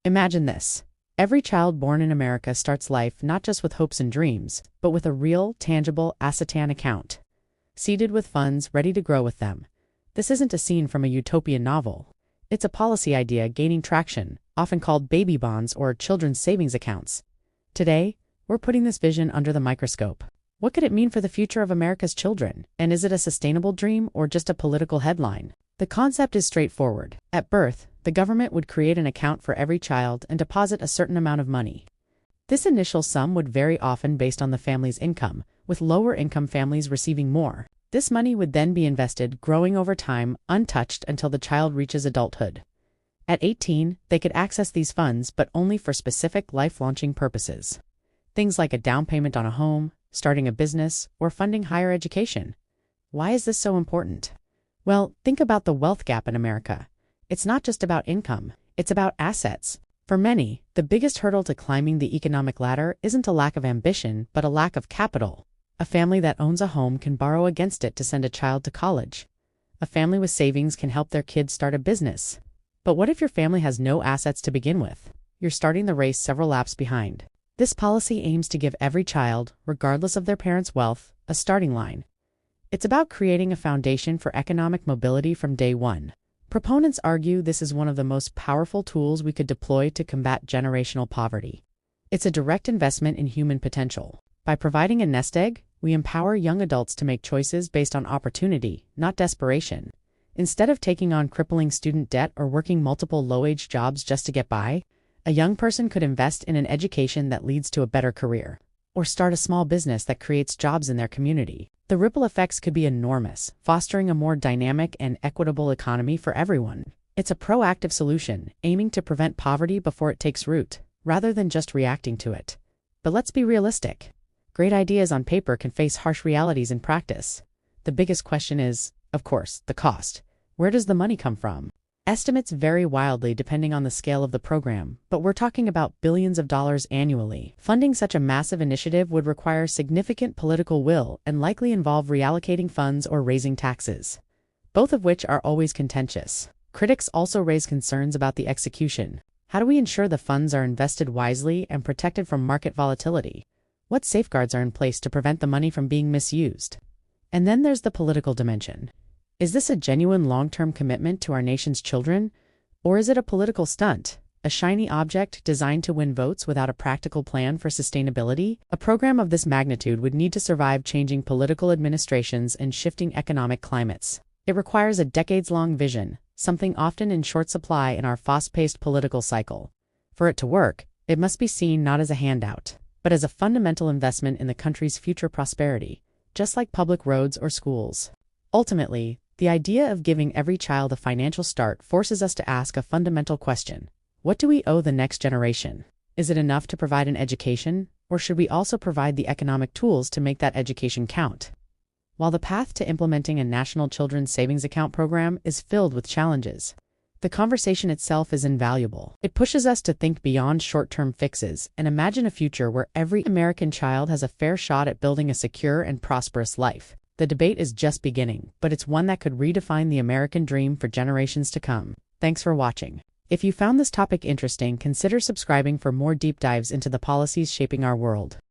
Imagine this. Every child born in America starts life not just with hopes and dreams, but with a real, tangible asset account, seeded with funds ready to grow with them. This isn't a scene from a utopian novel. It's a policy idea gaining traction, often called baby bonds or children's savings accounts. Today, we're putting this vision under the microscope. What could it mean for the future of America's children? And is it a sustainable dream or just a political headline? The concept is straightforward. At birth, the government would create an account for every child and deposit a certain amount of money. This initial sum would vary often based on the family's income, with lower-income families receiving more. This money would then be invested, growing over time, untouched until the child reaches adulthood. At 18, they could access these funds, but only for specific life-launching purposes. Things like a down payment on a home, starting a business, or funding higher education. Why is this so important? Well, think about the wealth gap in America. It's not just about income, it's about assets. For many, the biggest hurdle to climbing the economic ladder isn't a lack of ambition, but a lack of capital. A family that owns a home can borrow against it to send a child to college. A family with savings can help their kids start a business. But what if your family has no assets to begin with? You're starting the race several laps behind. This policy aims to give every child, regardless of their parents' wealth, a starting line. It's about creating a foundation for economic mobility from day one. Proponents argue this is one of the most powerful tools we could deploy to combat generational poverty. It's a direct investment in human potential. By providing a nest egg, we empower young adults to make choices based on opportunity, not desperation. Instead of taking on crippling student debt or working multiple low-wage jobs just to get by, a young person could invest in an education that leads to a better career, or start a small business that creates jobs in their community. The ripple effects could be enormous, fostering a more dynamic and equitable economy for everyone. It's a proactive solution, aiming to prevent poverty before it takes root, rather than just reacting to it. But let's be realistic. Great ideas on paper can face harsh realities in practice. The biggest question is, of course, the cost. Where does the money come from? Estimates vary wildly depending on the scale of the program, but we're talking about billions of dollars annually. Funding such a massive initiative would require significant political will and likely involve reallocating funds or raising taxes, both of which are always contentious. Critics also raise concerns about the execution. How do we ensure the funds are invested wisely and protected from market volatility? What safeguards are in place to prevent the money from being misused? And then there's the political dimension. Is this a genuine long-term commitment to our nation's children? Or is it a political stunt, a shiny object designed to win votes without a practical plan for sustainability? A program of this magnitude would need to survive changing political administrations and shifting economic climates. It requires a decades-long vision, something often in short supply in our fast-paced political cycle. For it to work, it must be seen not as a handout, but as a fundamental investment in the country's future prosperity, just like public roads or schools. Ultimately, the idea of giving every child a financial start forces us to ask a fundamental question. What do we owe the next generation? Is it enough to provide an education, or should we also provide the economic tools to make that education count? While the path to implementing a national children's savings account program is filled with challenges, the conversation itself is invaluable. It pushes us to think beyond short-term fixes and imagine a future where every American child has a fair shot at building a secure and prosperous life. The debate is just beginning, but it's one that could redefine the American dream for generations to come. Thanks for watching. If you found this topic interesting, consider subscribing for more deep dives into the policies shaping our world.